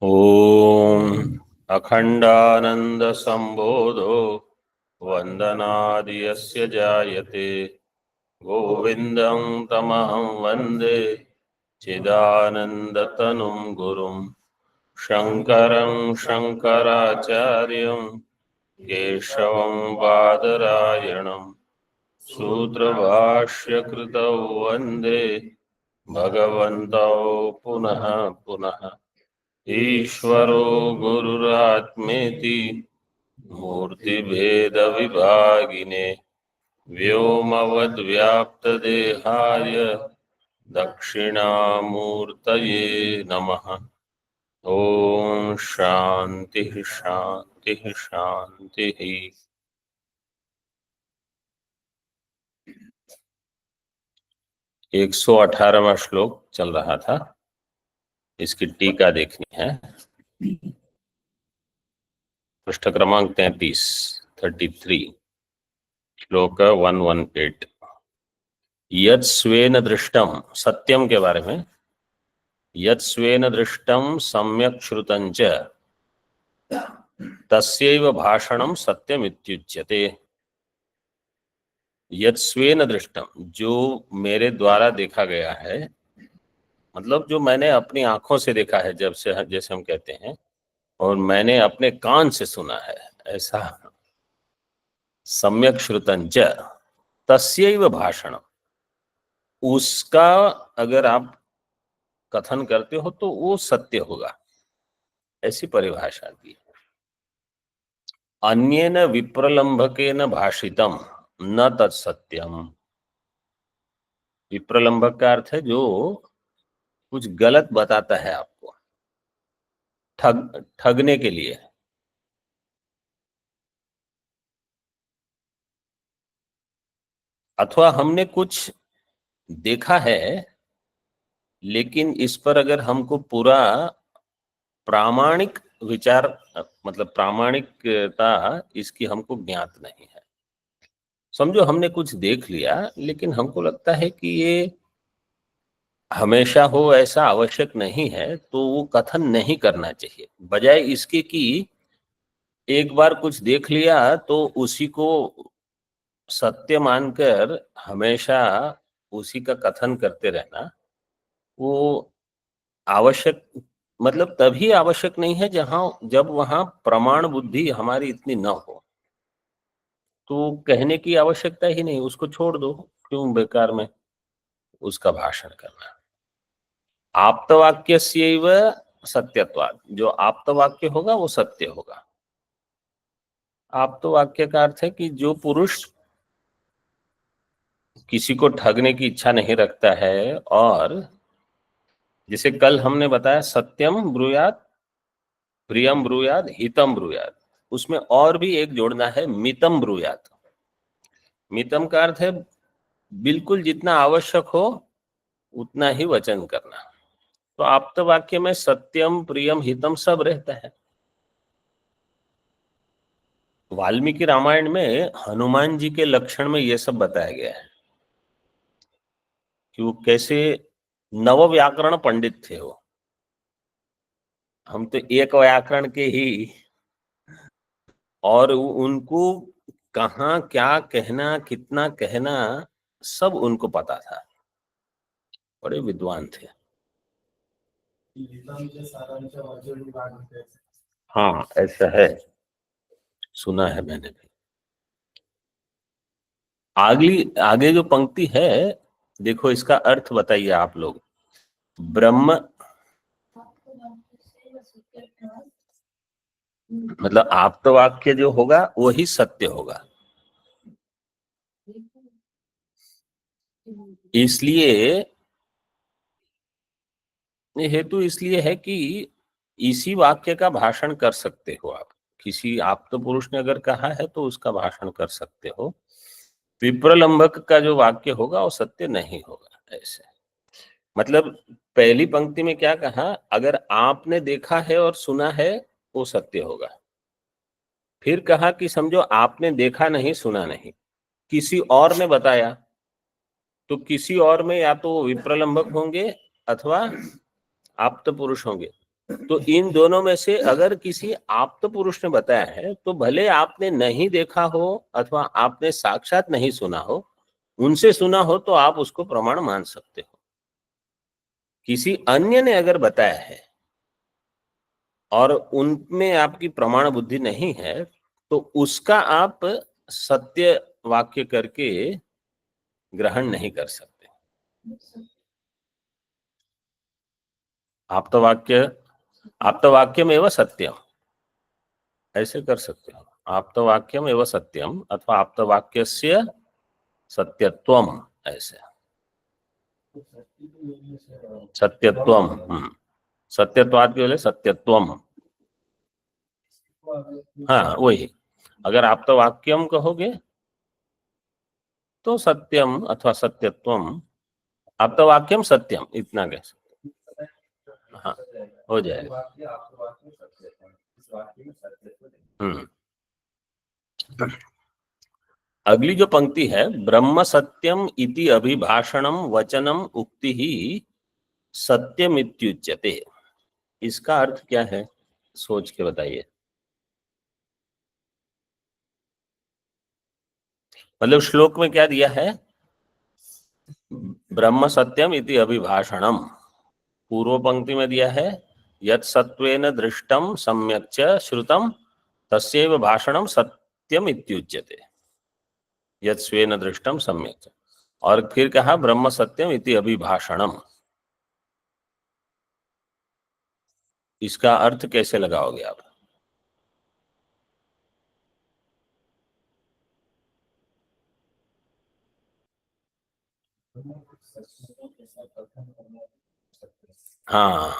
ओम अखंडानंद संबोधो वंदनादि यस्य जायते गोविंदं तमहं वंदे चिदानंदतनुं गुरुं शंकरं शंकराचार्यं केशवं बादरायणं सूत्रभाष्यकृतौ वंदे भगवन्तौ पुनः पुनः। ईश्वरो गुरुरात्मेति मूर्तिभेदविभागिने व्योमवद्व्याप्तदेहाय दक्षिणामूर्तये नमः। ओम शांति शांति शांति। 118वां श्लोक चल रहा था, इसकी टीका देखनी है। पृष्ठ क्रमांक 33 श्लोक 118। यत् स्वेन दृष्टम, सत्यम के बारे में, यत् स्वेन दृष्टम सम्यक् श्रुतं च तस्यैव भाषणम सत्यम इत्युच्यते। यत् स्वेन दृष्टम, जो मेरे द्वारा देखा गया है, मतलब जो मैंने अपनी आंखों से देखा है, जब से जैसे हम कहते हैं, और मैंने अपने कान से सुना है, ऐसा सम्यक् श्रुतं च तस्यैव भाषणम, उसका अगर आप कथन करते हो तो वो सत्य होगा, ऐसी परिभाषा दी। अन्येन विप्रलंभकेन भाषितम न तत्सत्यम। विप्रलंभक का अर्थ है जो कुछ गलत बताता है आपको, ठगने के लिए। अथवा हमने कुछ देखा है, लेकिन इस पर अगर हमको पूरा प्रामाणिक विचार, मतलब प्रामाणिकता इसकी हमको ज्ञात नहीं है। समझो हमने कुछ देख लिया, लेकिन हमको लगता है कि ये हमेशा हो ऐसा आवश्यक नहीं है, तो वो कथन नहीं करना चाहिए। बजाय इसके कि एक बार कुछ देख लिया तो उसी को सत्य मानकर हमेशा उसी का कथन करते रहना, वो आवश्यक, मतलब तभी आवश्यक नहीं है जब वहां प्रमाण बुद्धि हमारी इतनी न हो, तो कहने की आवश्यकता ही नहीं, उसको छोड़ दो। क्यों बेकार में उसका भाषण करना। आप्तवाक्यस्यैव सत्यत्वात्, जो आप्तवाक्य होगा वो सत्य होगा। आप्तवाक्य का अर्थ है कि जो पुरुष किसी को ठगने की इच्छा नहीं रखता है, और जिसे कल हमने बताया सत्यम ब्रूयात, प्रियम ब्रूयात, हितम ब्रूयात, उसमें और भी एक जोड़ना है, मितम ब्रूयात। मितम का अर्थ है बिल्कुल जितना आवश्यक हो उतना ही वचन करना। तो आप्त वाक्य में सत्यम प्रियम हितम सब रहता है। वाल्मीकि रामायण में हनुमान जी के लक्षण में यह सब बताया गया है कि वो कैसे नव व्याकरण पंडित थे। वो, हम तो एक व्याकरण के ही, और उनको कहाँ क्या कहना, कितना कहना, सब उनको पता था। बड़े विद्वान थे। हाँ ऐसा है, सुना है मैंने भी। आगे जो पंक्ति है, देखो इसका अर्थ बताइए आप लोग। ब्रह्म मतलब आप्तवाक्य जो होगा वही सत्य होगा। इसलिए हेतु इसलिए है कि इसी वाक्य का भाषण कर सकते हो आप। किसी आप्त पुरुष ने अगर कहा है तो उसका भाषण कर सकते हो। विप्रलंभक का जो वाक्य होगा वो सत्य नहीं होगा। ऐसे मतलब पहली पंक्ति में क्या कहा, अगर आपने देखा है और सुना है वो सत्य होगा। फिर कहा कि समझो आपने देखा नहीं सुना नहीं, किसी और ने बताया, तो किसी और में या तो विप्रलंभक होंगे अथवा आप्त पुरुष होंगे। तो इन दोनों में से अगर किसी आप्त पुरुष ने बताया है तो भले आपने नहीं देखा हो अथवा आपने साक्षात नहीं सुना हो, उनसे सुना हो तो आप उसको प्रमाण मान सकते हो। किसी अन्य ने अगर बताया है और उनमें आपकी प्रमाण बुद्धि नहीं है तो उसका आप सत्य वाक्य करके ग्रहण नहीं कर सकते। आप्तवाक्यम एवं सत्यम ऐसे कर सकते हो। आप्तवाक्यम एवं सत्यम अथवा आप्तवाक्यस्य सत्यत्वम ऐसे। सत्यत्वम सत्यत्वाद के बोले सत्यत्वम। हाँ वही, अगर आप्तवाक्यम कहोगे तो सत्यम अथवा सत्यत्वम, आप्तवाक्यम सत्यम इतना कह सकते। हाँ हो जाएगा। हम्म। अगली जो पंक्ति है, ब्रह्म सत्यम इति अभिभाषणम वचनम उक्ति ही सत्यमित्युच्यते, इसका अर्थ क्या है सोच के बताइए। मतलब श्लोक में क्या दिया है, ब्रह्म सत्यम इति अभिभाषणम, पूर्व पंक्ति में दिया है यत् सत्वेन दृष्टम सम्यक् च श्रुतम तस्यैव भाषणम सत्यम इत्युच्यते, यत् स्वेन दृष्टम सम्यक्। और फिर कहा ब्रह्म सत्यम इति अभिभाषणम, इसका अर्थ कैसे लगाओगे आप। हाँ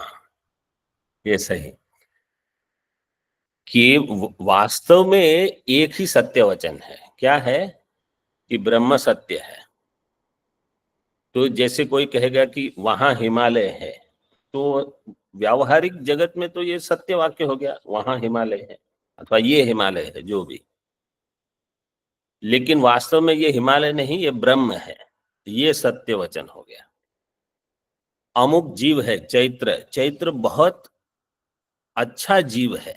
ये सही, कि वास्तव में एक ही सत्य वचन है, क्या है कि ब्रह्म सत्य है। तो जैसे कोई कहेगा कि वहां हिमालय है, तो व्यावहारिक जगत में तो ये सत्य वाक्य हो गया, वहां हिमालय है अथवा ये हिमालय है जो भी, लेकिन वास्तव में ये हिमालय नहीं, ये ब्रह्म है, ये सत्य वचन हो गया। अमुक जीव है चैत्र, चैत्र बहुत अच्छा जीव है,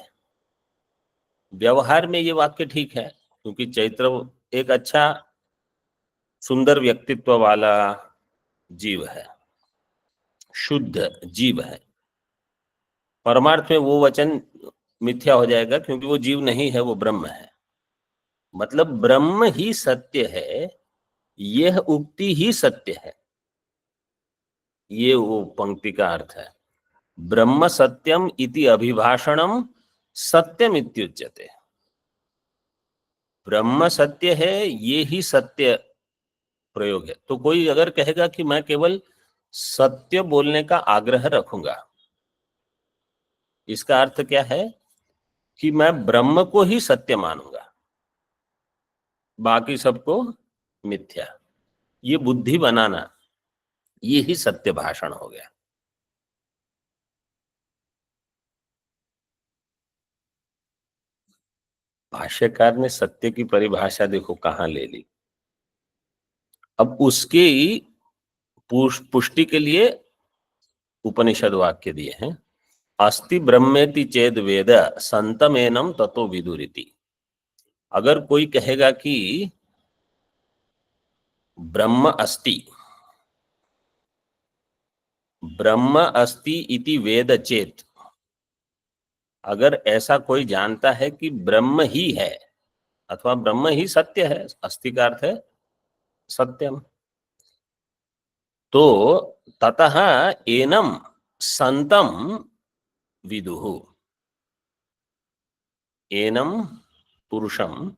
व्यवहार में ये वाक्य ठीक है क्योंकि चैत्र एक अच्छा सुंदर व्यक्तित्व वाला जीव है, शुद्ध जीव है। परमार्थ में वो वचन मिथ्या हो जाएगा क्योंकि वो जीव नहीं है, वो ब्रह्म है। मतलब ब्रह्म ही सत्य है, यह उक्ति ही सत्य है, ये वो पंक्ति का अर्थ है। ब्रह्म सत्यम इति अभिभाषणम सत्यम इत्युच्यते, ब्रह्म सत्य है ये ही सत्य प्रयोग है। तो कोई अगर कहेगा कि मैं केवल सत्य बोलने का आग्रह रखूंगा, इसका अर्थ क्या है कि मैं ब्रह्म को ही सत्य मानूंगा, बाकी सबको मिथ्या, ये बुद्धि बनाना, ये ही सत्य भाषण हो गया। भाष्यकार ने सत्य की परिभाषा देखो कहां ले ली। अब उसकी पुष्टि के लिए उपनिषद वाक्य दिए हैं, अस्ति ब्रह्मेति चेद वेद संतमेनम ततो विदुरिति। अगर कोई कहेगा कि ब्रह्म अस्ति, ब्रह्म अस्ति इति वेद चेत, अगर ऐसा कोई जानता है कि ब्रह्म ही है अथवा ब्रह्म ही सत्य है, अस्ति का अर्थ है सत्यम, तो ततः एनम संतम विदुः, एनम पुरुषम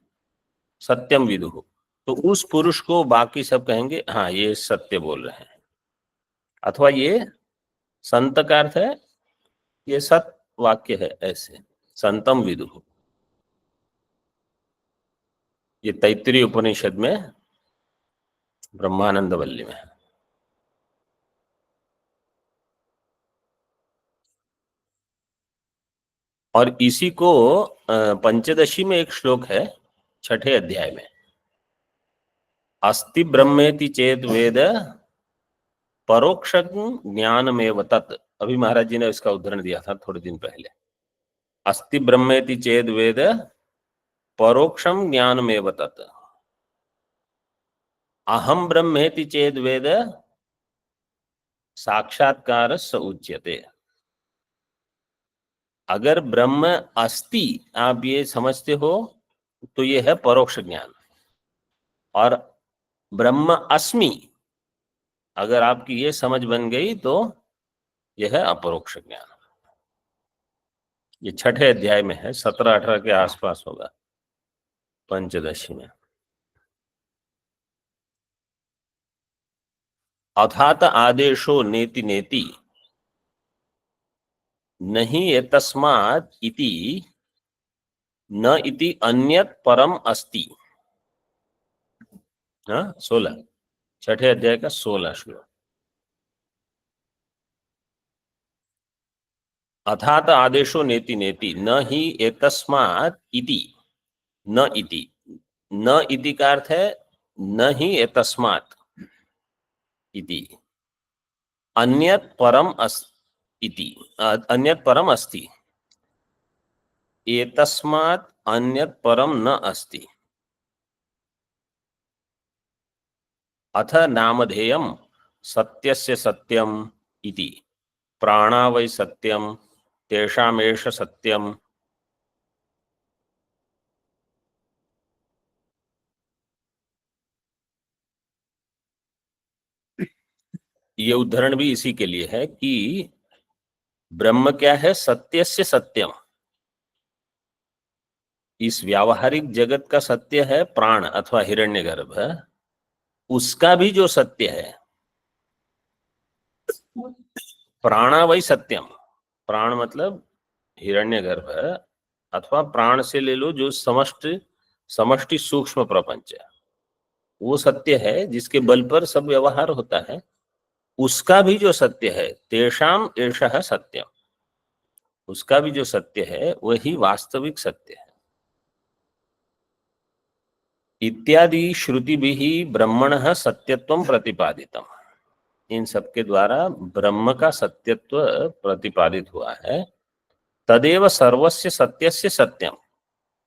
सत्यम विदुः, तो उस पुरुष को बाकी सब कहेंगे हाँ ये सत्य बोल रहे हैं, अथवा ये संत का अर्थ है ये सत वाक्य है, ऐसे संतम विदुः। ये तैत्तिरीय उपनिषद में ब्रह्मानंद वल्ली में है। और इसी को पंचदशी में एक श्लोक है, छठे अध्याय में, अस्ति ब्रह्मेति चेत वेद परोक्ष ज्ञान में तत्, अभी महाराज जी ने इसका उदाहरण दिया था थोड़े दिन पहले। अस्ति ब्रह्मेति चेद वेद परोक्षम ज्ञान में तत्, अहम ब्रह्मेति चेद वेद साक्षात्कार स उच्यते। अगर ब्रह्म अस्ति आप ये समझते हो तो ये है परोक्ष ज्ञान, और ब्रह्म अस्मि अगर आपकी ये समझ बन गई तो यह है अपरोक्ष ज्ञान। ये छठे अध्याय में है, 17-18 के आसपास होगा, पंचदशी में। अथात आदेशो नेति नेति नहीं एतस्मात् इति न इति अन्यत् परम अस्ति। 16, छठे अध्याय का 16 श्लोक। अथात आदेशो नेति नेति न ही एतस्मात् इति, न इति, न इति का अर्थ है न ही एतस्मात् इति, अन्यत् परम इति, अन्यत् परम अस्ति, एतस्मात् अन्यत् परम न अस्ति। अथ नामधेयम सत्यस्य सत्यम इति, प्राणा वै सत्यम तेषामेष सत्यम। ये उदाहरण भी इसी के लिए है कि ब्रह्म क्या है, सत्यस्य सत्यम। इस व्यावहारिक जगत का सत्य है प्राण अथवा हिरण्यगर्भ, उसका भी जो सत्य है प्राणा वै सत्यम। प्राण मतलब हिरण्यगर्भ, अथवा प्राण से ले लो जो समष्टि समष्टि सूक्ष्म प्रपंच है, वो सत्य है जिसके बल पर सब व्यवहार होता है। उसका भी जो सत्य है तेषाम एषः सत्यम, उसका भी जो सत्य है वही वास्तविक सत्य है। इत्यादि श्रुति भी ब्रह्मणः सत्यत्वं प्रतिपादितम, इन सब के द्वारा ब्रह्म का सत्यत्व प्रतिपादित हुआ है। तदेव सर्वस्य सत्यस्य सत्यम,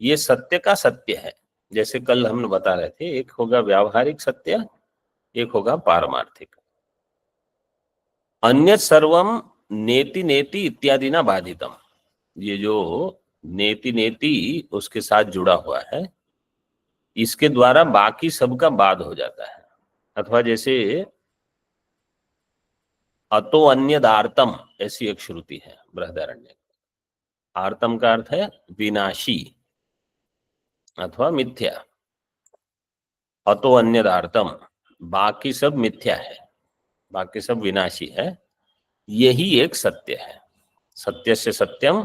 ये सत्य का सत्य है। जैसे कल हम बता रहे थे, एक होगा व्यावहारिक सत्य, एक होगा पारमार्थिक। अन्य सर्वम नेति नेति इत्यादि ना बाधितम, ये जो नेति नेति उसके साथ जुड़ा हुआ है, इसके द्वारा बाकी सबका बाध हो जाता है। अथवा जैसे अतो अन्यदार्तम, ऐसी एक श्रुति है बृहदारण्यक। आर्तम का अर्थ है विनाशी अथवा मिथ्या, अतो अन्यदार्तम, बाकी सब मिथ्या है, बाकी सब विनाशी है, यही एक सत्य है। सत्य से सत्यम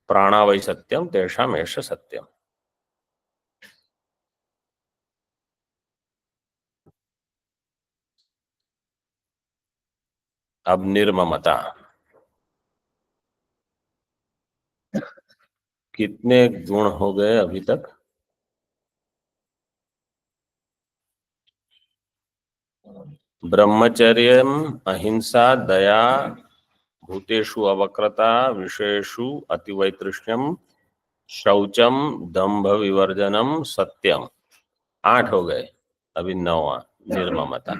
प्राणा वै सत्यम तेषाम एष सत्यम। अब निर्ममता, कितने गुण हो गए अभी तक? ब्रह्मचर्य, अहिंसा, दया, भूतेषु अवक्रता, विषयेषु अतिवैतृष्ण्यम, शौचम, दंभ विवर्जनम, सत्यम। 8 हो गए, अभी 9वां निर्ममता।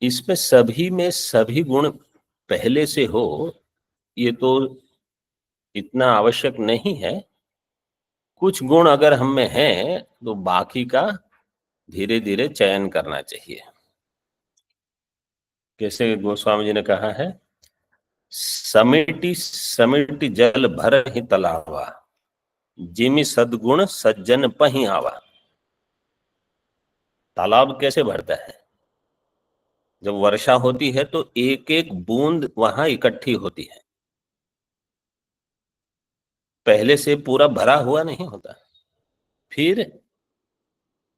इसमें सभी में सभी गुण पहले से हो ये तो इतना आवश्यक नहीं है। कुछ गुण अगर हम में है तो बाकी का धीरे धीरे चयन करना चाहिए। कैसे गोस्वामी जी ने कहा है, समिति समिति जल भर ही तलावा, जिमि सद्गुण सज्जन पही आवा। तालाब कैसे भरता है? जब वर्षा होती है तो एक एक बूंद वहां इकट्ठी होती है, पहले से पूरा भरा हुआ नहीं होता। फिर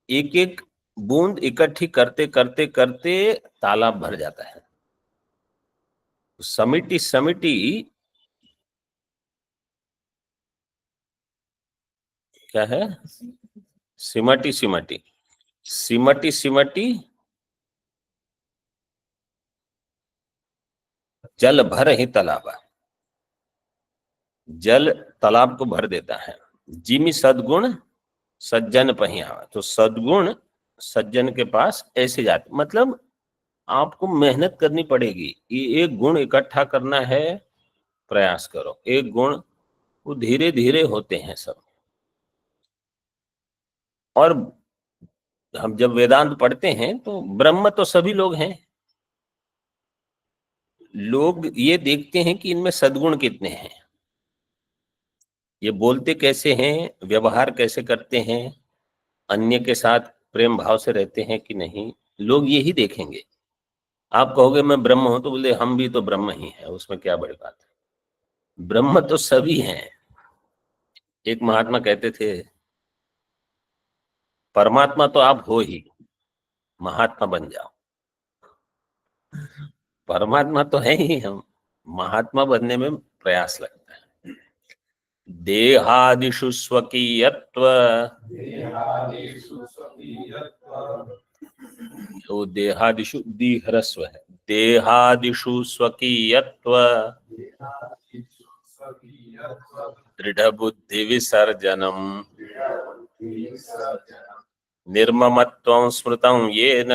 एक एक बूंद इकट्ठी करते करते करते तालाब भर जाता है। समिति समिति क्या है? सिमटी सिमटी, सिमटी सिमटी जल भर ही तालाबा, जल तालाब को भर देता है। जिमि सद्गुण सज्जन पहियावा, तो सद्गुण सज्जन के पास ऐसे जाते, मतलब आपको मेहनत करनी पड़ेगी। ये एक गुण इकट्ठा करना है, प्रयास करो। एक गुण वो धीरे धीरे होते हैं सब। और हम जब वेदांत पढ़ते हैं तो ब्रह्म तो सभी लोग हैं। लोग ये देखते हैं कि इनमें सद्गुण कितने हैं, ये बोलते कैसे हैं, व्यवहार कैसे करते हैं, अन्य के साथ प्रेम भाव से रहते हैं कि नहीं, लोग यही देखेंगे। आप कहोगे मैं ब्रह्म हूं, तो बोले हम भी तो ब्रह्म ही हैं, उसमें क्या बड़ी बात है। ब्रह्म तो सभी हैं। एक महात्मा कहते थे, परमात्मा तो आप हो ही, महात्मा बन जाओ। परमात्मा तो है ही हम, महात्मा बनने में प्रयास लगता है। देहादिषु स्वकीयत्व, वो देहादिषु दी ह्रस्व है, देहादिषु स्वकीयत्व दृढ़ बुद्धि विसर्जनम निर्ममत्वं स्मृतं येन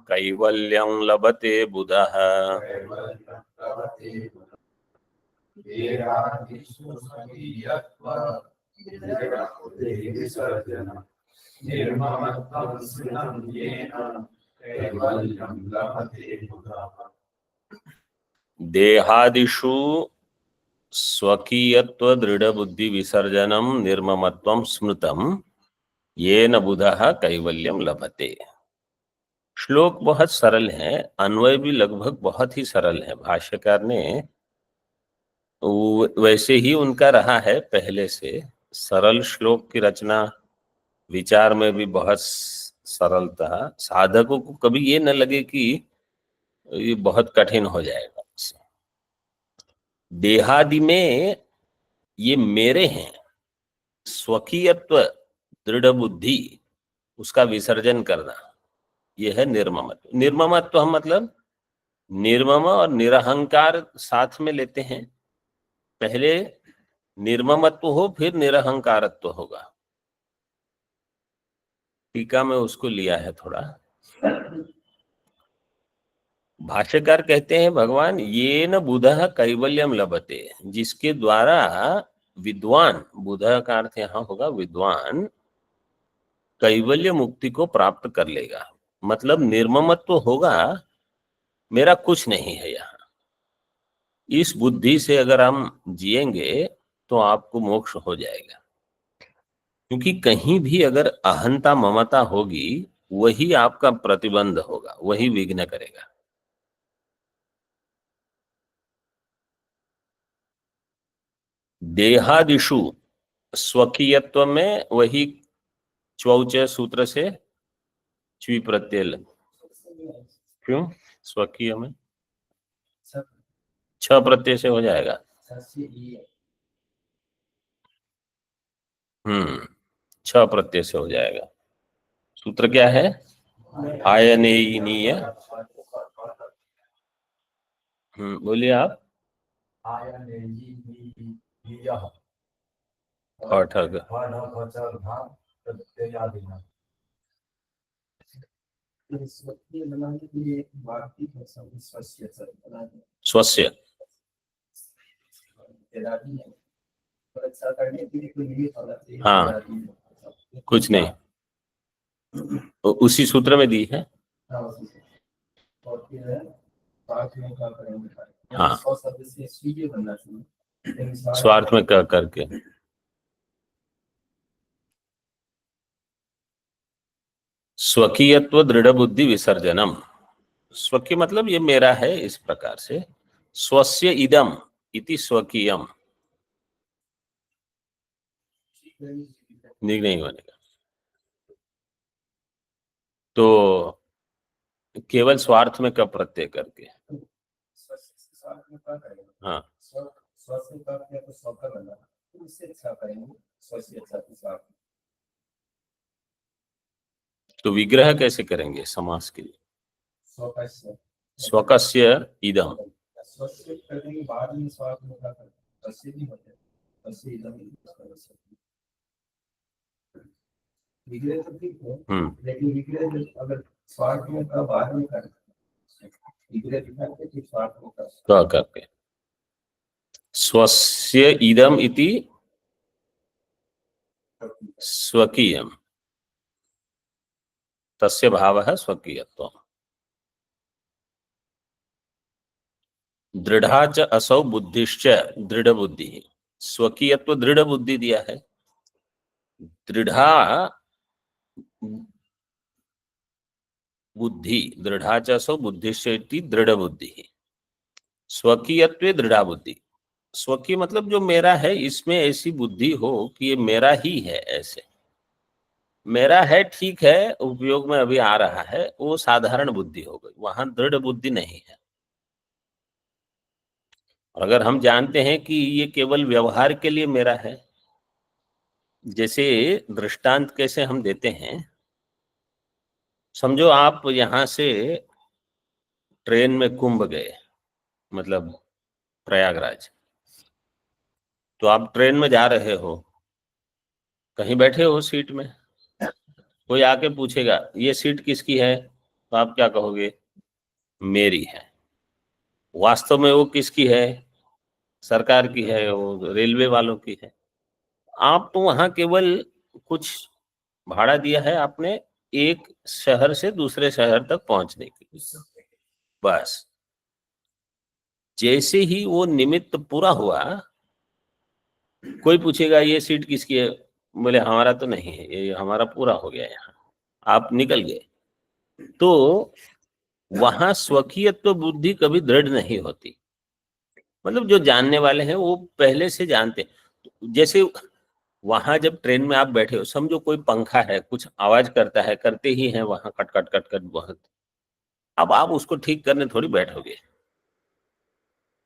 कैवल्यं लभते बुधः। देहादिषु स्वकीयत्व दृढ़ बुद्धि विसर्जनम निर्ममत्वं स्मृतम येन बुधः कैवल्यम लभते। श्लोक बहुत सरल है, अन्वय भी लगभग बहुत ही सरल है। भाष्यकार ने वैसे ही उनका रहा है पहले से, सरल श्लोक की रचना, विचार में भी बहुत सरलता, साधकों को कभी ये न लगे कि ये बहुत कठिन हो जाएगा। देहादि में ये मेरे हैं, स्वकीयत्व दृढ़ बुद्धि, उसका विसर्जन करना, यह है निर्ममत्व। निर्ममत्व हम मतलब निर्मम और निरहंकार साथ में लेते हैं। पहले निर्ममत्व हो, फिर निरहंकारत्व होगा। टीका में उसको लिया है थोड़ा। भाष्यकार कहते हैं भगवान ये न बुधः कैवल्यम लभते, जिसके द्वारा विद्वान, बुधः का अर्थ यहां होगा विद्वान, कैवल्य मुक्ति को प्राप्त कर लेगा। मतलब निर्ममत्व होगा, मेरा कुछ नहीं है यहाँ। इस बुद्धि से अगर हम जिएंगे तो आपको मोक्ष हो जाएगा। क्योंकि कहीं भी अगर अहंता ममता होगी, वही आपका प्रतिबंध होगा, वही विघ्न करेगा। देहादिषु स्वकीयत्व में वही च्वौच सूत्र से च्वी प्रत्यय, क्यों स्वकीय में छ प्रत्यय से हो जाएगा। छ प्रत्यय से हो जाएगा। सूत्र क्या है? आयनीय। बोलिए आप। स्वस्य हाँ, कुछ नहीं, उसी सूत्र में दी है। हाँ, स्वार्थ में कर करके। स्वकीयत्व दृढ़ बुद्धि विसर्जनम, स्वकीय मतलब ये मेरा है, इस प्रकार से। स्वस्य इदम इति स्वकीयम, नहीं बनेगा। तो केवल स्वार्थ में कब प्रत्यय करके। हाँ, तो विग्रह कैसे करेंगे समास के लिए? स्वकस्य इदम, क करके स्वस्य इदम इति स्वकीयम, तस्य भावः स्वकीयत्वम्। दृढ़ा च असौ बुद्धिश्च, दृढ़ बुद्धि, स्वकीयत्व दृढ़ बुद्धि दिया है। दृढ़ा बुद्धि, दृढ़ा च असौ बुद्धिश्च इति दृढ़ बुद्धि, स्वकीयत्वे दृढ़ा बुद्धि। स्वकीय मतलब जो मेरा है, इसमें ऐसी बुद्धि हो कि ये मेरा ही है, ऐसे मेरा है, ठीक है, उपयोग में अभी आ रहा है, वो साधारण बुद्धि हो गई, वहां दृढ़ बुद्धि नहीं है। और अगर हम जानते हैं कि ये केवल व्यवहार के लिए मेरा है, जैसे दृष्टांत कैसे हम देते हैं, समझो आप यहां से ट्रेन में कुंभ गए, मतलब प्रयागराज, तो आप ट्रेन में जा रहे हो, कहीं बैठे हो सीट में, कोई आके पूछेगा ये सीट किसकी है, तो आप क्या कहोगे? मेरी है। वास्तव में वो किसकी है? सरकार की है, वो रेलवे वालों की है। आप तो वहां केवल कुछ भाड़ा दिया है आपने, एक शहर से दूसरे शहर तक पहुंचने के लिए, बस। जैसे ही वो निमित्त पूरा हुआ, कोई पूछेगा ये सीट किसकी है, बोले हमारा तो नहीं है, ये हमारा पूरा हो गया, यहाँ आप निकल गए। तो वहां स्वकीयत्व बुद्धि कभी दृढ़ नहीं होती। मतलब जो जानने वाले हैं वो पहले से जानते हैं। जैसे वहां जब ट्रेन में आप बैठे हो, समझो कोई पंखा है, कुछ आवाज करता है, करते ही है वहां कट कट कट कट बहुत। अब आप उसको ठीक करने थोड़ी बैठोगे,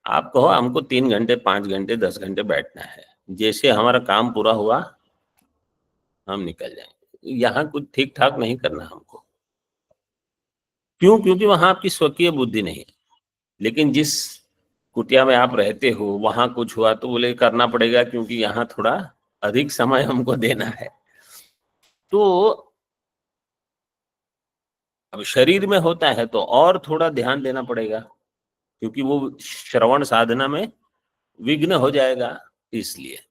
आप कहो हमको 3 घंटे 5 घंटे 10 घंटे बैठना है, जैसे हमारा काम पूरा हुआ हम निकल जाएंगे। यहाँ कुछ ठीक ठाक नहीं करना हमको, क्यों? क्योंकि वहां आपकी स्वकीय बुद्धि नहीं है। लेकिन जिस कुटिया में आप रहते हो, वहां कुछ हुआ तो बोले करना पड़ेगा, क्योंकि यहाँ थोड़ा अधिक समय हमको देना है। तो अब शरीर में होता है तो और थोड़ा ध्यान देना पड़ेगा, क्योंकि वो श्रवण साधना में विघ्न हो जाएगा। इसलिए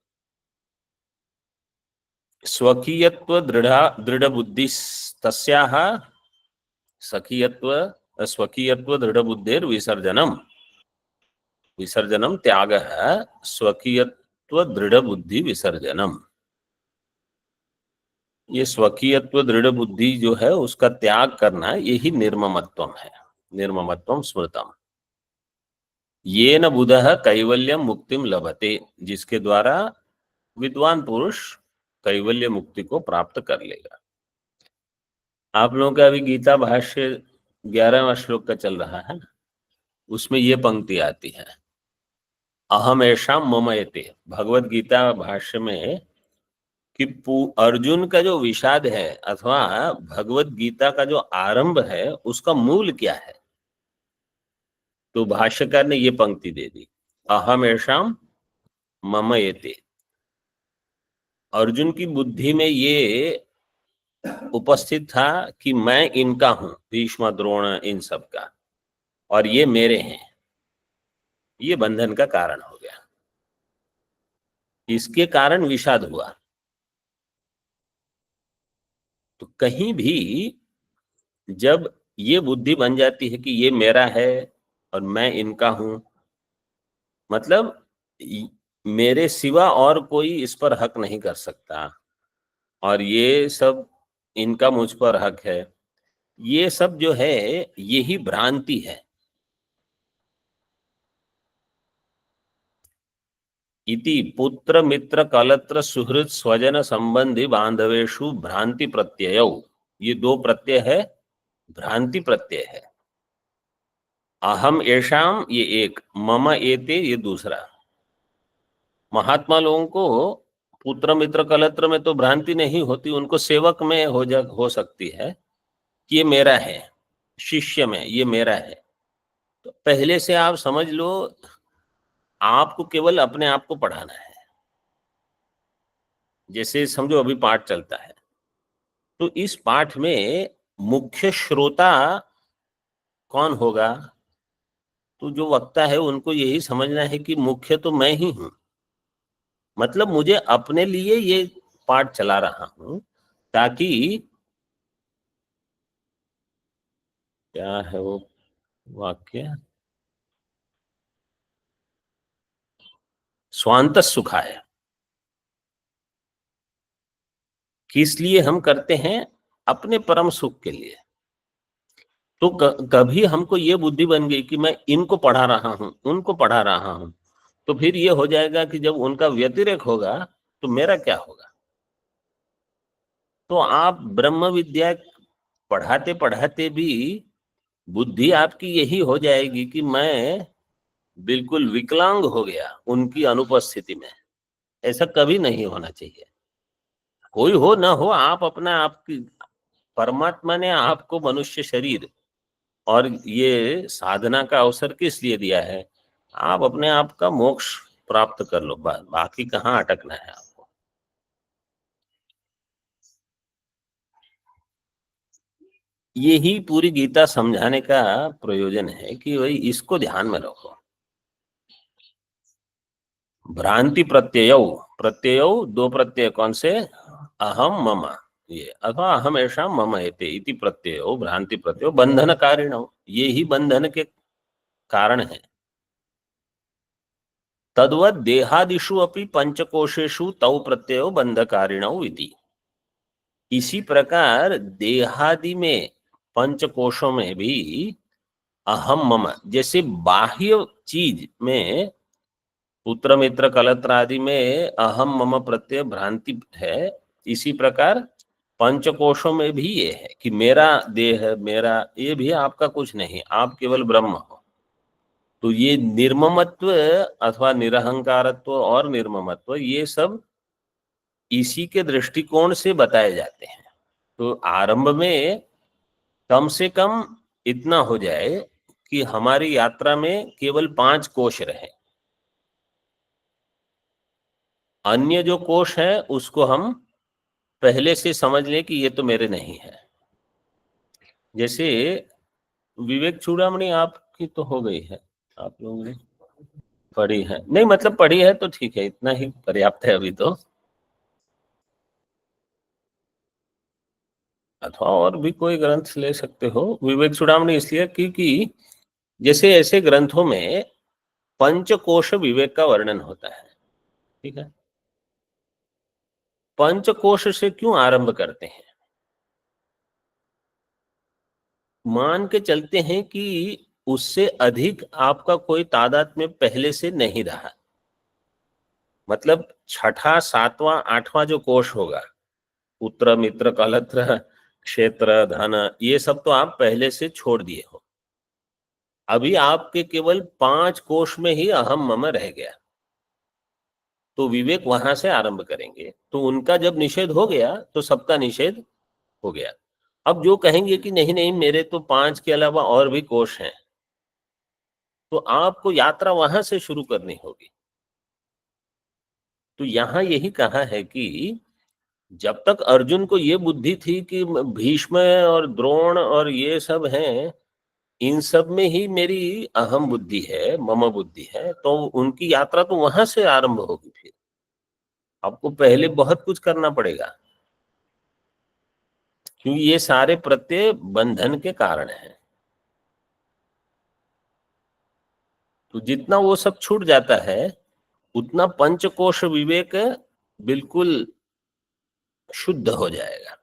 स्वकीयत्व दृढ़ बुद्धि तस्याः सखीयत्व स्वकीयत्व दृढ़ बुद्धिर विसर्जनम, विसर्जनम त्यागः स्वकीयत्व दृढ़ बुद्धि विसर्जनम। ये स्वकीयत्व दृढ़ बुद्धि जो है उसका त्याग करना, यही निर्ममत्वम है। निर्ममत्वम स्मृतम येन बुधः कैवल्यम मुक्तिम लभते, जिसके द्वारा विद्वान पुरुष कैवल्य मुक्ति को प्राप्त कर लेगा। आप लोगों का अभी गीता भाष्य 11वां श्लोक का चल रहा है ना, उसमें ये पंक्ति आती है, अहम ऐशाम ममयते। भगवत गीता भाष्य में कि अर्जुन का जो विषाद है, अथवा भगवत गीता का जो आरंभ है, उसका मूल क्या है? तो भाष्यकार ने ये पंक्ति दे दी, अहम ऐशाम ममयते। अर्जुन की बुद्धि में ये उपस्थित था कि मैं इनका हूं, भीष्म द्रोण इन सब का, और ये मेरे हैं। ये बंधन का कारण हो गया, इसके कारण विषाद हुआ। तो कहीं भी जब ये बुद्धि बन जाती है कि ये मेरा है और मैं इनका हूं, मतलब मेरे सिवा और कोई इस पर हक नहीं कर सकता, और ये सब इनका मुझ पर हक है, ये सब जो है यही भ्रांति है। इति पुत्र मित्र कलत्र सुहृद स्वजन संबंधी बांधवेशु भ्रांति प्रत्यय, ये दो प्रत्यय है, भ्रांति प्रत्यय है। अहम ऐशाम ये एक, मम एते ये दूसरा। महात्मा लोगों को पुत्र मित्र कलत्र में तो भ्रांति नहीं होती, उनको सेवक में हो सकती है कि ये मेरा है, शिष्य में ये मेरा है। तो पहले से आप समझ लो, आपको केवल अपने आप को पढ़ाना है। जैसे समझो अभी पाठ चलता है, तो इस पाठ में मुख्य श्रोता कौन होगा? तो जो वक्ता है उनको यही समझना है कि मुख्य तो मैं ही हूं। मतलब मुझे अपने लिए ये पाठ चला रहा हूं, ताकि क्या है वो वाक्य, स्वांत सुखाय। किस लिए हम करते हैं? अपने परम सुख के लिए। तो कभी हमको ये बुद्धि बन गई कि मैं इनको पढ़ा रहा हूं, उनको पढ़ा रहा हूं, तो फिर ये हो जाएगा कि जब उनका व्यतिरेक होगा तो मेरा क्या होगा? तो आप ब्रह्म विद्या पढ़ाते पढ़ाते भी बुद्धि आपकी यही हो जाएगी कि मैं बिल्कुल विकलांग हो गया उनकी अनुपस्थिति में। ऐसा कभी नहीं होना चाहिए। कोई हो ना हो, आप अपना, आपकी परमात्मा ने आपको मनुष्य शरीर और ये साधना का अवसर किस लिए दिया है? आप अपने आप का मोक्ष प्राप्त कर लो, बाकी कहाँ अटकना है आपको। यही पूरी गीता समझाने का प्रयोजन है कि भाई इसको ध्यान में रखो। भ्रांति प्रत्यय, प्रत्यय दो प्रत्यय कौन से? अहम मम, ये अथवा अहम ऐसा मम एते इति प्रत्यय, भ्रांति प्रत्यय बंधन कारिण, ये ही बंधन के कारण है। तद्वत देहादिषु अपि पंचकोशेषु तौ प्रत्ययो बंधकारिणौ इति। इसी प्रकार देहादि में, पंचकोशों में भी अहम मम, जैसे बाह्य चीज में पुत्र मित्र कलत्र आदि में अहम मम प्रत्यय भ्रांति है, इसी प्रकार पंचकोशों में भी ये है कि मेरा देह, मेरा, ये भी आपका कुछ नहीं, आप केवल ब्रह्म हो। तो ये निर्ममत्व अथवा निरहंकारत्व और निर्ममत्व, ये सब इसी के दृष्टिकोण से बताए जाते हैं। तो आरंभ में कम से कम इतना हो जाए कि हमारी यात्रा में केवल 5 कोश रहे। अन्य जो कोश है उसको हम पहले से समझ लें कि ये तो मेरे नहीं है। जैसे विवेक चूड़ामणि आपकी तो हो गई है, आप लोगों ने पढ़ी है? नहीं, मतलब पढ़ी है तो ठीक है, इतना ही पर्याप्त है अभी तो। अथवा और भी कोई ग्रंथ ले सकते हो। विवेक चूड़ामणि इसलिए क्योंकि जैसे ऐसे ग्रंथों में पंचकोश विवेक का वर्णन होता है, ठीक है? पंचकोश से क्यों आरंभ करते हैं? मान के चलते हैं कि उससे अधिक आपका कोई तादात्म्य पहले से नहीं रहा। मतलब छठा, सातवां, आठवां जो कोश होगा, पुत्र मित्र कलत्र क्षेत्र धन, ये सब तो आप पहले से छोड़ दिए हो। अभी आपके केवल 5 कोश में ही अहम मम रह गया। तो विवेक वहां से आरंभ करेंगे, तो उनका जब निषेध हो गया तो सबका निषेध हो गया। अब जो कहेंगे कि नहीं नहीं, मेरे तो 5 के अलावा और भी कोश हैं, तो आपको यात्रा वहां से शुरू करनी होगी। तो यहां यही कहा है कि जब तक अर्जुन को ये बुद्धि थी कि भीष्म और द्रोण और ये सब हैं, इन सब में ही मेरी अहम बुद्धि है, मम बुद्धि है, तो उनकी यात्रा तो वहां से आरंभ होगी। फिर आपको पहले बहुत कुछ करना पड़ेगा, क्योंकि ये सारे प्रत्यय बंधन के कारण है। तो जितना वो सब छूट जाता है, उतना पंचकोश विवेक बिल्कुल शुद्ध हो जाएगा।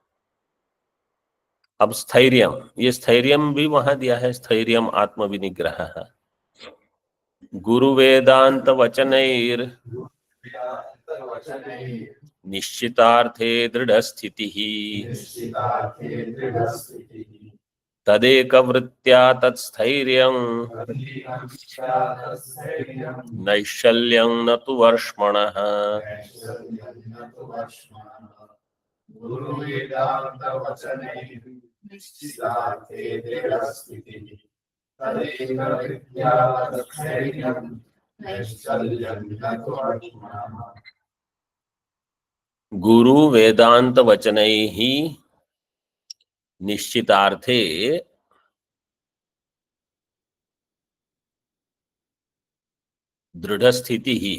अब स्थैर्यम, ये स्थैर्यम भी वहां दिया है, स्थैर्यम आत्मविनिग्रह। गुरु वेदांत वचनैर निश्चितार्थे दृढ़ स्थिति। तदेकवृत्त्या तत्स्थैर्यं नैश्चल्यं न तु वर्ष्मणः। गुरु वेदांत वचनैः निश्चितार्थे दृढ़स्थिति ही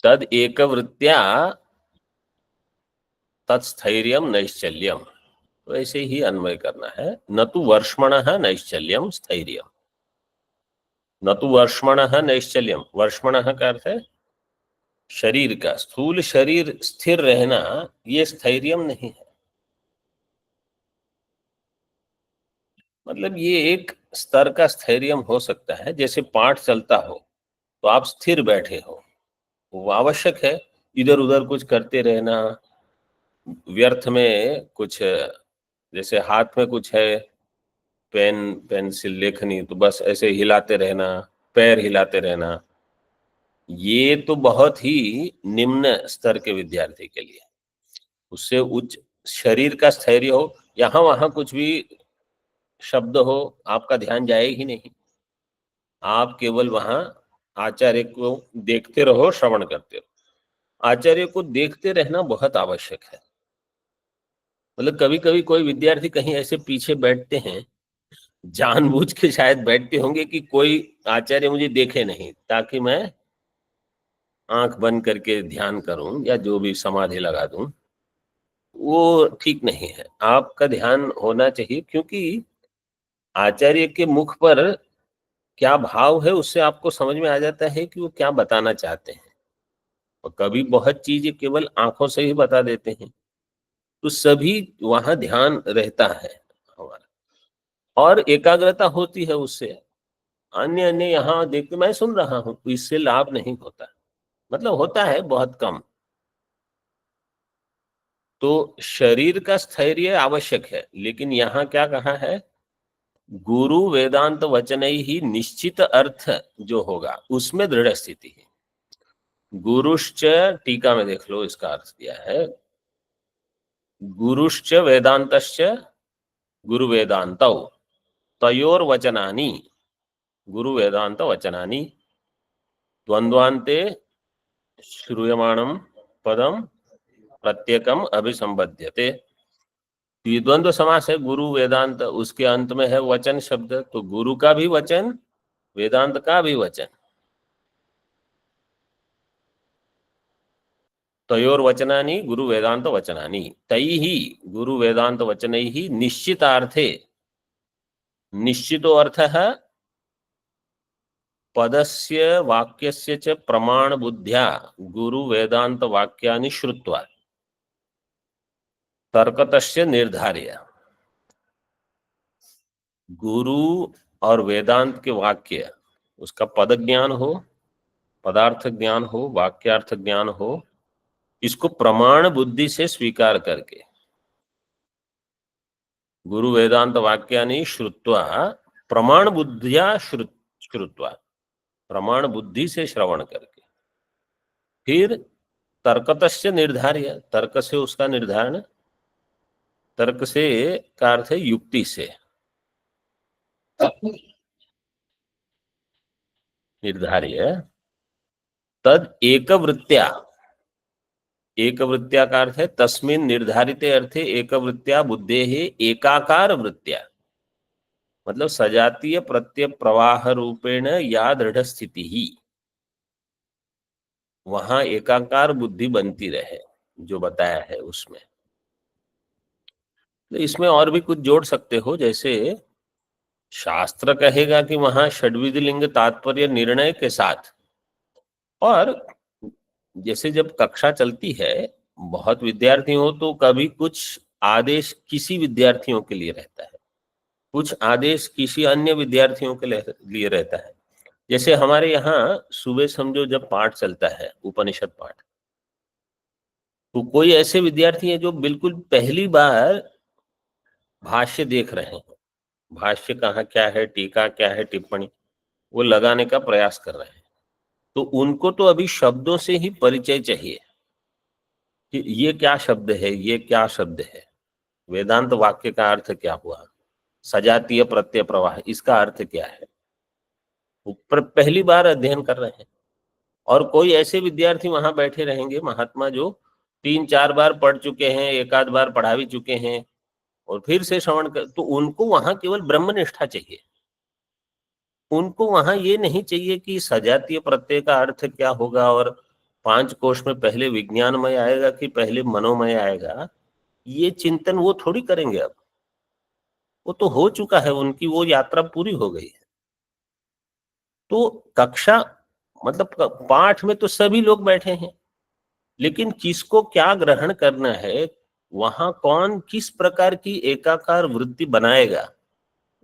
तद एकवृत्त्या तत्स्थैर्यम नैश्चल्यम। तो ऐसे ही अन्वय करना है, न तो वर्ष्मणः नैश्चल्यम स्थैर्यम। न तो वर्ष्मणः नैश्चल्यम, वर्ष्मणः का अर्थ है शरीर का, स्थूल शरीर स्थिर रहना, ये स्थैर्यम नहीं है। मतलब ये एक स्तर का स्थैर्यम हो सकता है, जैसे पाठ चलता हो तो आप स्थिर बैठे हो, वो आवश्यक है। इधर उधर कुछ करते रहना, व्यर्थ में कुछ, जैसे हाथ में कुछ है, पेन पेंसिल लेखनी, तो बस ऐसे हिलाते रहना, पैर हिलाते रहना, ये तो बहुत ही निम्न स्तर के विद्यार्थी के लिए। उससे उच्च शरीर का स्थैर्य हो, यहाँ वहां कुछ भी शब्द हो, आपका ध्यान जाए ही नहीं, आप केवल वहां आचार्य को देखते रहो, श्रवण करते रहो। आचार्य को देखते रहना बहुत आवश्यक है। मतलब कभी कभी कोई विद्यार्थी कहीं ऐसे पीछे बैठते हैं, जानबूझ के शायद बैठते होंगे कि कोई आचार्य मुझे देखे नहीं, ताकि मैं आंख बंद करके ध्यान करूं या जो भी समाधि लगा दूं। वो ठीक नहीं है। आपका ध्यान होना चाहिए, क्योंकि आचार्य के मुख पर क्या भाव है उससे आपको समझ में आ जाता है कि वो क्या बताना चाहते हैं। और कभी बहुत चीजें केवल आंखों से ही बता देते हैं, तो सभी वहां ध्यान रहता है हमारा, और एकाग्रता होती है उससे। अन्य अन्य यहाँ देखते मैं सुन रहा हूं, तो इससे लाभ नहीं होता, मतलब होता है बहुत कम। तो शरीर का स्थैर्य आवश्यक है, लेकिन यहाँ क्या कहा है, गुरु वेदांत वचन ही निश्चित अर्थ जो होगा उसमें दृढ़ स्थिति है। गुरुश्च, टीका में देख लो इसका अर्थ दिया है, गुरुश्च वेदांतश्च गुरु वेदांतौ तयोर वचनानि, गुरु वेदांत वचनानि द्वंद्वान्ते श्रूयमाणं पदम प्रत्येकम अभिसंबध्यते। ये द्वंद्व समास है, गुरु वेदांत, उसके अंत में है वचन शब्द, तो गुरु का भी वचन, वेदांत का भी वचन। तयोर वचनानि गुरु वेदांत वचनानि तैः गुरु वेदांत वचनैः निश्चितार्थे, निश्चितो अर्थः पदस्य वाक्यस्य च प्रमाण बुद्ध्या गुरु वेदांत वाक्यानि श्रुत्वा तर्कतस्य निर्धार्य। गुरु और वेदांत के वाक्य, उसका पद ज्ञान हो, पदार्थ ज्ञान हो, वाक्यार्थ ज्ञान हो, इसको प्रमाण बुद्धि से स्वीकार करके, गुरु वेदांत वाक्यानि श्रुत्वा प्रमाण बुद्धिया श्रुत्वा, प्रमाण बुद्धि से श्रवण करके, फिर तर्कतस्य निर्धार्य, तर्क से उसका निर्धारण, तर्क से का अर्थ है युक्ति से, निर्धार्य तद एकवृत्त्या, एकवृत्त्या का अर्थ है तस्मिन् निर्धारिते अर्थे एकवृत्त्या बुद्धेः एकाकार वृत्त्या, मतलब सजातीय प्रत्यय प्रवाह रूपेण या दृढ़ स्थिति ही, वहां एकाकार बुद्धि बनती रहे, जो बताया है उसमें। तो इसमें और भी कुछ जोड़ सकते हो, जैसे शास्त्र कहेगा कि वहां षड्विध लिंग तात्पर्य निर्णय के साथ, और जैसे जब कक्षा चलती है, बहुत विद्यार्थी हो तो कभी कुछ आदेश किसी विद्यार्थियों के लिए रहता है, कुछ आदेश किसी अन्य विद्यार्थियों के लिए रहता है। जैसे हमारे यहाँ सुबह समझो जब पाठ चलता है, उपनिषद पाठ, तो कोई ऐसे विद्यार्थी है जो बिल्कुल पहली बार भाष्य देख रहे हैं, भाष्य कहाँ क्या है, टीका क्या है, टिप्पणी वो लगाने का प्रयास कर रहे हैं, तो उनको तो अभी शब्दों से ही परिचय चाहिए कि ये क्या शब्द है, ये क्या शब्द है, वेदांत वाक्य का अर्थ क्या हुआ, सजातीय प्रत्यय प्रवाह इसका अर्थ क्या है, ऊपर पहली बार अध्ययन कर रहे हैं। और कोई ऐसे विद्यार्थी वहां बैठे रहेंगे महात्मा जो 3-4 बार पढ़ चुके हैं, एक आध बार पढ़ा भी चुके हैं और फिर से श्रवण कर, तो उनको वहां केवल ब्रह्मनिष्ठा चाहिए। उनको वहां ये नहीं चाहिए कि सजातीय प्रत्यय का अर्थ क्या होगा और 5 कोश में पहले विज्ञानमय आएगा कि पहले मनोमय आएगा, ये चिंतन वो थोड़ी करेंगे। अब वो तो हो चुका है, उनकी वो यात्रा पूरी हो गई है। तो कक्षा मतलब पाठ में तो सभी लोग बैठे हैं, लेकिन किसको क्या ग्रहण करना है, वहां कौन किस प्रकार की एकाकार वृत्ति बनाएगा,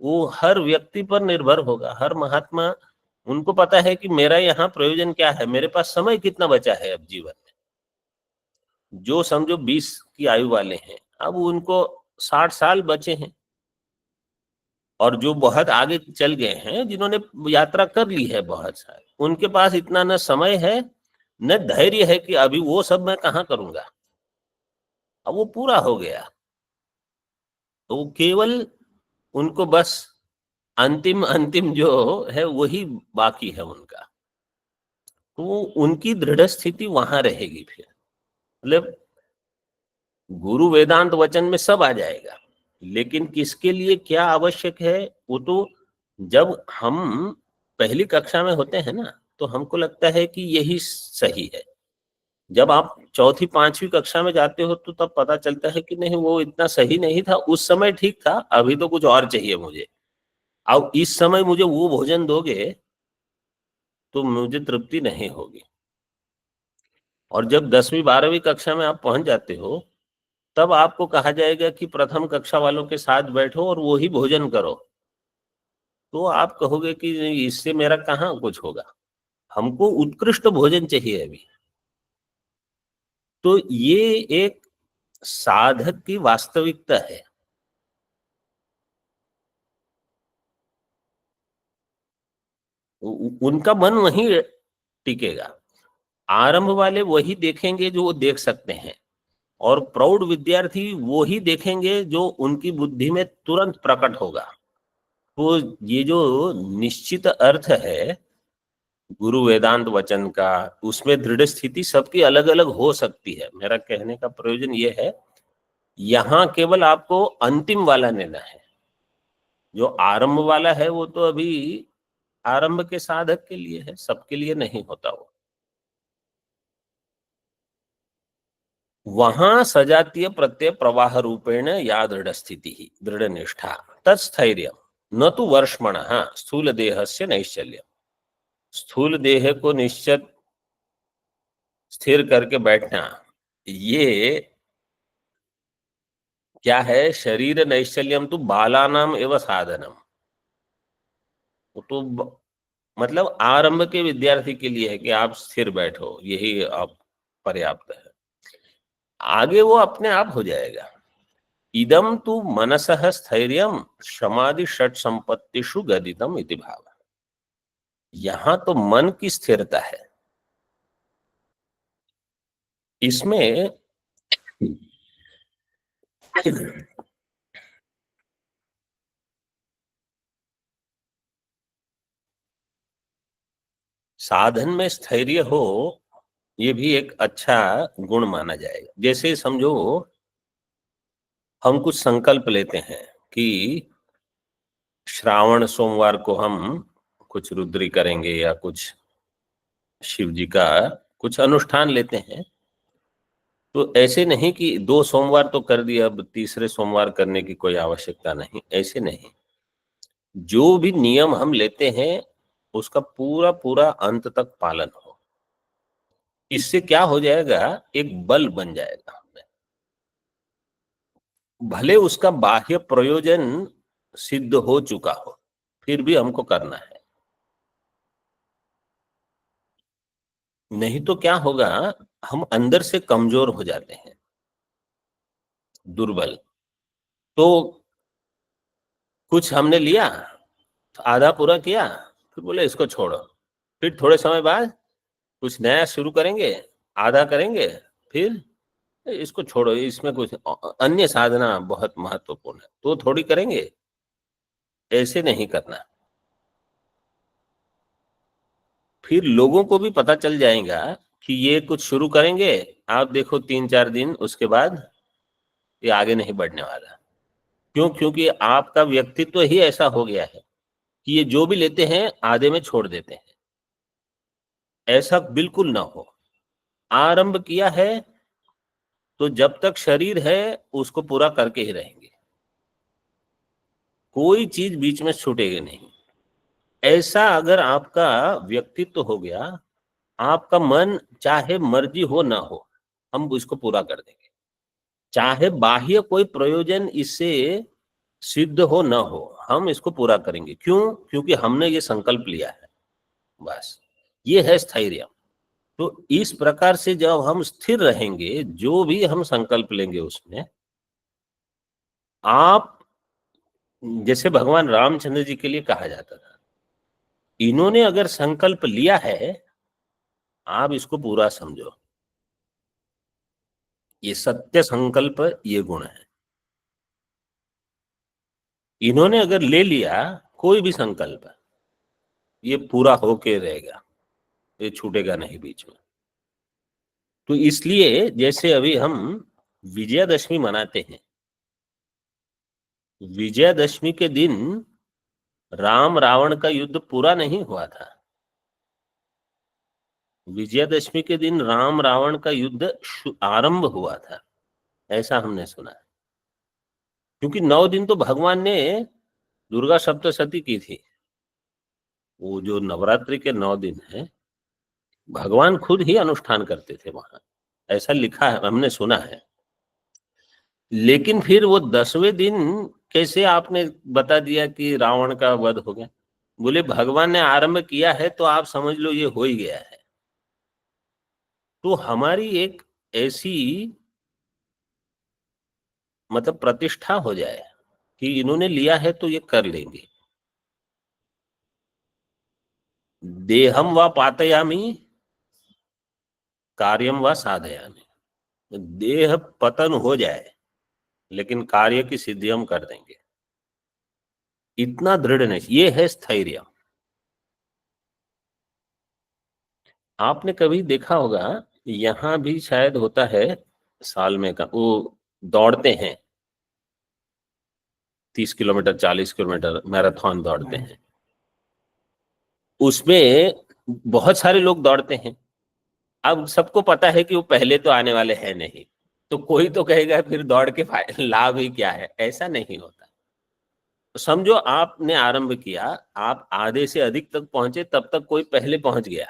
वो हर व्यक्ति पर निर्भर होगा। हर महात्मा, उनको पता है कि मेरा यहाँ प्रयोजन क्या है, मेरे पास समय कितना बचा है अब जीवन में। जो समझो 20 की आयु वाले हैं, अब उनको 60 साल बचे हैं, और जो बहुत आगे चल गए हैं, जिन्होंने यात्रा कर ली है बहुत सारी, उनके पास इतना न समय है न धैर्य है कि अभी वो सब मैं कहाँ करूंगा, अब वो पूरा हो गया। तो केवल उनको बस अंतिम अंतिम जो है वही बाकी है उनका। तो उनकी दृढ़ स्थिति वहां रहेगी। फिर मतलब गुरु वेदांत वचन में सब आ जाएगा, लेकिन किसके लिए क्या आवश्यक है, वो तो जब हम पहली कक्षा में होते हैं ना, तो हमको लगता है कि यही सही है। जब आप चौथी पांचवी कक्षा में जाते हो तो तब पता चलता है कि नहीं, वो इतना सही नहीं था, उस समय ठीक था, अभी तो कुछ और चाहिए मुझे। अब इस समय मुझे वो भोजन दोगे तो मुझे तृप्ति नहीं होगी। और जब 10वीं 12वीं कक्षा में आप पहुंच जाते हो, तब आपको कहा जाएगा कि प्रथम कक्षा वालों के साथ बैठो और वो ही भोजन करो, तो आप कहोगे कि इससे मेरा कहाँ कुछ होगा, हमको उत्कृष्ट भोजन चाहिए अभी। तो ये एक साधक की वास्तविकता है। उनका मन वहीं टिकेगा। आरंभ वाले वही देखेंगे जो वो देख सकते हैं, और प्रौढ़ विद्यार्थी वो ही देखेंगे जो उनकी बुद्धि में तुरंत प्रकट होगा। तो ये जो निश्चित अर्थ है गुरु वेदांत वचन का, उसमें दृढ़ स्थिति सबकी अलग अलग हो सकती है। मेरा कहने का प्रयोजन ये है, यहाँ केवल आपको अंतिम वाला लेना है। जो आरंभ वाला है वो तो अभी आरंभ के साधक के लिए है, सबके लिए नहीं होता वो। वहां सजातीय प्रत्यय प्रवाह रूपेण या दृढ़ स्थिति ही दृढ़ निष्ठा तत्स्थैर्य न तो वर्ष्मण स्थूल देह से नैश्चल्य। स्थूल देह को निश्चित स्थिर करके बैठना, ये क्या है, शरीर नैश्चल्यम तो बालानाम एवं साधनम। वो तो मतलब आरंभ के विद्यार्थी के लिए है कि आप स्थिर बैठो, यही आप पर्याप्त है, आगे वो अपने आप हो जाएगा। इदम तु मनसः स्थैर्यम समाधि षट संपत्तिषु गदितम इति भाव। यहां तो मन की स्थिरता है। इसमें साधन में स्थैर्य हो, ये भी एक अच्छा गुण माना जाएगा। जैसे समझो हम कुछ संकल्प लेते हैं कि श्रावण सोमवार को हम कुछ रुद्री करेंगे या कुछ शिव जी का कुछ अनुष्ठान लेते हैं, तो ऐसे नहीं कि 2 सोमवार तो कर दिया, अब तीसरे सोमवार करने की कोई आवश्यकता नहीं, ऐसे नहीं। जो भी नियम हम लेते हैं उसका पूरा पूरा अंत तक पालन हो। इससे क्या हो जाएगा, एक बल बन जाएगा हमें। भले उसका बाह्य प्रयोजन सिद्ध हो चुका हो, फिर भी हमको करना है। नहीं तो क्या होगा, हम अंदर से कमजोर हो जाते हैं, दुर्बल। तो कुछ हमने लिया, आधा पूरा किया, फिर बोले इसको छोड़ो, फिर थोड़े समय बाद कुछ नया शुरू करेंगे, आधा करेंगे, फिर इसको छोड़ो, इसमें कुछ अन्य साधना बहुत महत्वपूर्ण है तो थोड़ी करेंगे, ऐसे नहीं करना। फिर लोगों को भी पता चल जाएगा कि ये कुछ शुरू करेंगे, आप देखो 3-4 दिन, उसके बाद ये आगे नहीं बढ़ने वाला। क्यों? क्योंकि आपका व्यक्तित्व ही ऐसा हो गया है कि ये जो भी लेते हैं आधे में छोड़ देते हैं। ऐसा बिल्कुल ना हो। आरंभ किया है तो जब तक शरीर है उसको पूरा करके ही रहेंगे, कोई चीज बीच में छूटेगी नहीं। ऐसा अगर आपका व्यक्तित्व हो गया, आपका मन चाहे मर्जी हो ना हो, हम इसको पूरा कर देंगे, चाहे बाह्य कोई प्रयोजन इससे सिद्ध हो ना हो, हम इसको पूरा करेंगे। क्यों? क्योंकि हमने ये संकल्प लिया है, बस ये है स्थैर्य। तो इस प्रकार से जब हम स्थिर रहेंगे, जो भी हम संकल्प लेंगे उसमें, आप जैसे भगवान रामचंद्र जी के लिए कहा जाता था, इन्होंने अगर संकल्प लिया है, आप इसको पूरा समझो, ये सत्य संकल्प, ये गुण है। इन्होंने अगर ले लिया कोई भी संकल्प, ये पूरा होके रहेगा, ये छूटेगा नहीं बीच में। तो इसलिए जैसे अभी हम विजयादशमी मनाते हैं, विजयादशमी के दिन राम रावण का युद्ध पूरा नहीं हुआ था। विजयादशमी के दिन राम रावण का युद्ध आरंभ हुआ था, ऐसा हमने सुना है। क्योंकि 9 दिन तो भगवान ने दुर्गा सप्तशती की थी। वो जो नवरात्रि के 9 दिन है, भगवान खुद ही अनुष्ठान करते थे वहां, ऐसा लिखा है, हमने सुना है। लेकिन फिर वो 10वें दिन कैसे आपने बता दिया कि रावण का वध हो गया? बोले भगवान ने आरंभ किया है तो आप समझ लो ये हो ही गया है। तो हमारी एक ऐसी मतलब प्रतिष्ठा हो जाए कि इन्होंने लिया है तो ये कर लेंगे। देहम व पातयामी, कार्यम व साधयामी। देह पतन हो जाए लेकिन कार्य की सिद्धि हम कर देंगे, इतना दृढ़ नहीं, ये है स्थैर्य। आपने कभी देखा होगा, यहाँ भी शायद होता है, साल में का वो दौड़ते हैं 30 किलोमीटर 40 किलोमीटर मैराथन दौड़ते हैं, उसमें बहुत सारे लोग दौड़ते हैं। अब सबको पता है कि वो पहले तो आने वाले हैं नहीं, तो कोई तो कहेगा फिर दौड़ के लाभ ही क्या है? ऐसा नहीं होता। तो समझो आपने आरंभ किया, आप आधे से अधिक तक पहुंचे, तब तक कोई पहले पहुंच गया,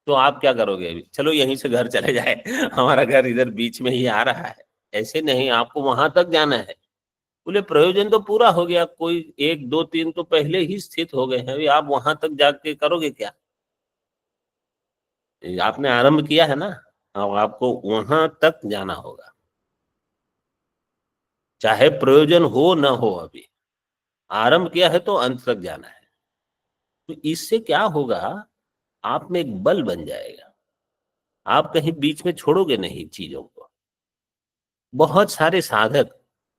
तो आप क्या करोगे? अभी चलो यहीं से घर चले जाए, हमारा घर इधर बीच में ही आ रहा है। ऐसे नहीं, आपको वहां तक जाना है। बोले प्रयोजन तो पूरा हो गया, कोई 1 2 3 तो पहले ही स्थित हो गए हैं, अभी आप वहां तक जाके करोगे क्या? आपने आरंभ किया है ना, अब आपको वहां तक जाना होगा, चाहे प्रयोजन हो ना हो। अभी आरंभ किया है तो अंत तक जाना है। तो इससे क्या होगा, आप में एक बल बन जाएगा, आप कहीं बीच में छोड़ोगे नहीं चीजों को। बहुत सारे साधक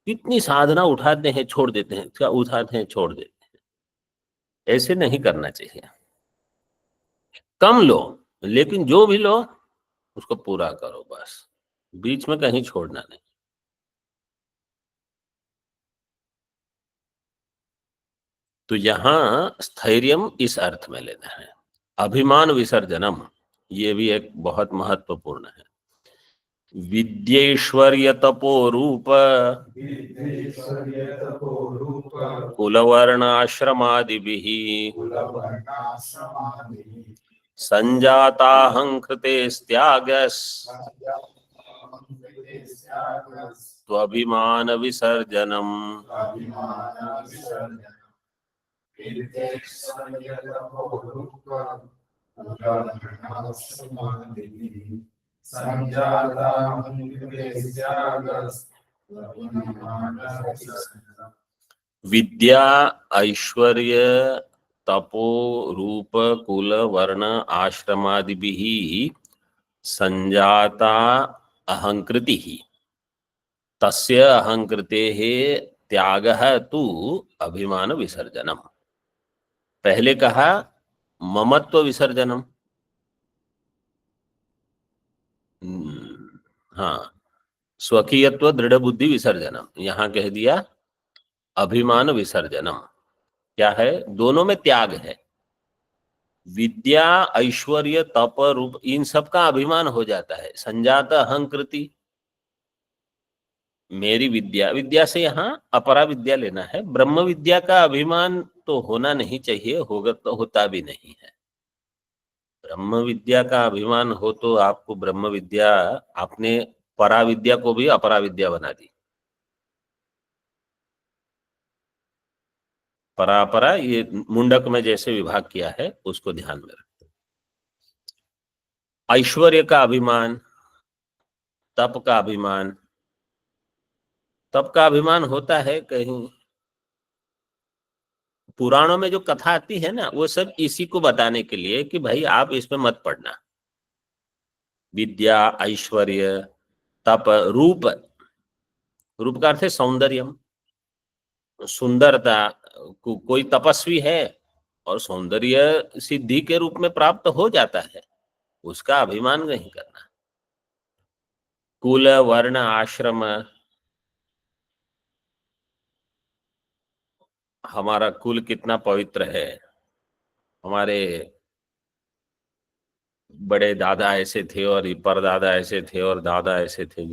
इतनी साधना उठाते हैं छोड़ देते हैं, क्या उठाते हैं छोड़ देते हैं, ऐसे नहीं करना चाहिए। कम लो, लेकिन जो भी लो उसको पूरा करो, बस बीच में कहीं छोड़ना नहीं। तो यहाँ स्थैर्यम इस अर्थ में लेना है। अभिमान विसर्जनम, ये भी एक बहुत महत्वपूर्ण है। विद्येश्वर्य तपो रूप कुलवर्ण आश्रमादिभिः संजाताहंकृतेस्त्यागस् त्वभिमान विसर्जनम। विद्या ऐश्वर्य तपो रूप कुल वर्ण आश्रमादिभिः संजाता अहंकृतिः तस्य अहंकृतेः त्यागः तु अभिमान विसर्जनम। पहले कहा ममत्व विसर्जनम, हाँ, स्वकीयत्व दृढ़ बुद्धि विसर्जनम, यहाँ कह दिया अभिमान विसर्जनम। क्या है? दोनों में त्याग है। विद्या ऐश्वर्य तप रूप इन सब का अभिमान हो जाता है। संजात अहंकृति, मेरी विद्या, विद्या से यहाँ अपरा विद्या लेना है। ब्रह्म विद्या का अभिमान तो होना नहीं चाहिए, होगा तो होता भी नहीं है। ब्रह्म विद्या का अभिमान हो तो आपको ब्रह्म विद्या, आपने परा विद्या को भी अपरा विद्या बना दी। परापरा ये मुंडक में जैसे विभाग किया है उसको ध्यान में रखें। ऐश्वर्य का अभिमान, तप का अभिमान, तप का अभिमान होता है कहीं पुराणों में जो कथा आती है ना, वो सब इसी को बताने के लिए कि भाई आप इसमें मत पड़ना। विद्या ऐश्वर्य तप रूप, रूप का अर्थ है सौंदर्यम, सुंदरता। कोई तपस्वी है और सौंदर्य सिद्धि के रूप में प्राप्त हो जाता है, उसका अभिमान नहीं करना। कुल वर्ण आश्रम, हमारा कुल कितना पवित्र है, हमारे बड़े दादा ऐसे थे और परदादा ऐसे थे और दादा ऐसे थे,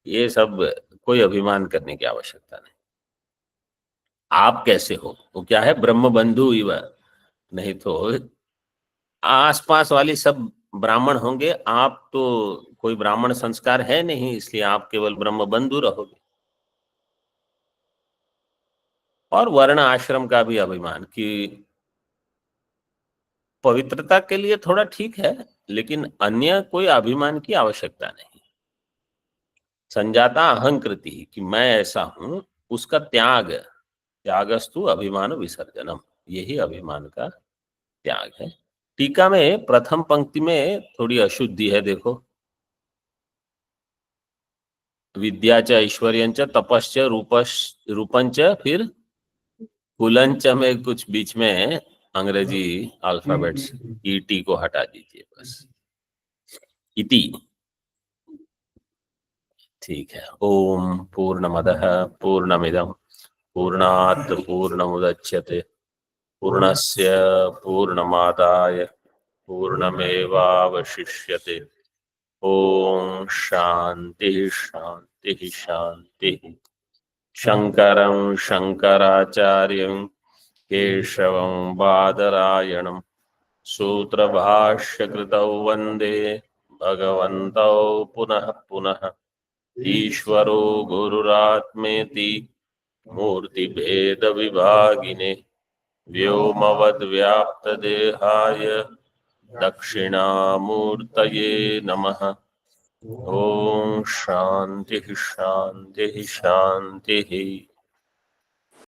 ये सब कोई अभिमान करने की आवश्यकता नहीं। आप कैसे हो वो क्या है, ब्रह्म बंधु इव, नहीं तो आसपास वाली सब ब्राह्मण होंगे, आप तो कोई ब्राह्मण संस्कार है नहीं, इसलिए आप केवल ब्रह्म बंधु रहोगे। और वर्ण आश्रम का भी अभिमान कि पवित्रता के लिए थोड़ा ठीक है, लेकिन अन्य कोई अभिमान की आवश्यकता नहीं। संजाता अहंकृति कि मैं ऐसा हूं, उसका त्याग, त्यागस्तु अभिमान विसर्जनम, यही अभिमान का त्याग है। टीका में प्रथम पंक्ति में थोड़ी अशुद्धि है, देखो, विद्या च ऐश्वर्यंच तपश्च रूपंच, फिर कुलंच में कुछ बीच में अंग्रेजी अल्फाबेट्स ईटी को हटा दीजिए बस, इति। ठीक है। ओम पूर्णमदः पूर्णमिदं पूर्णात् पूर्णमुदच्यते पूर्णस्य पूर्णमादाय पूर्णमेवावशिष्यते। ओम शांति शांति शांति। शंकरं शंकराचार्यं केशवं बादरायणं सूत्रभाष्यकृतौ वन्दे भगवन्तौ पुनः पुनः। ईश्वरो गुरुरात्मेति मूर्तिभेदविभागिने व्योमवद्व्याप्तदेहाय दक्षिणामूर्तये नमः। ओम शांति शांति शांति।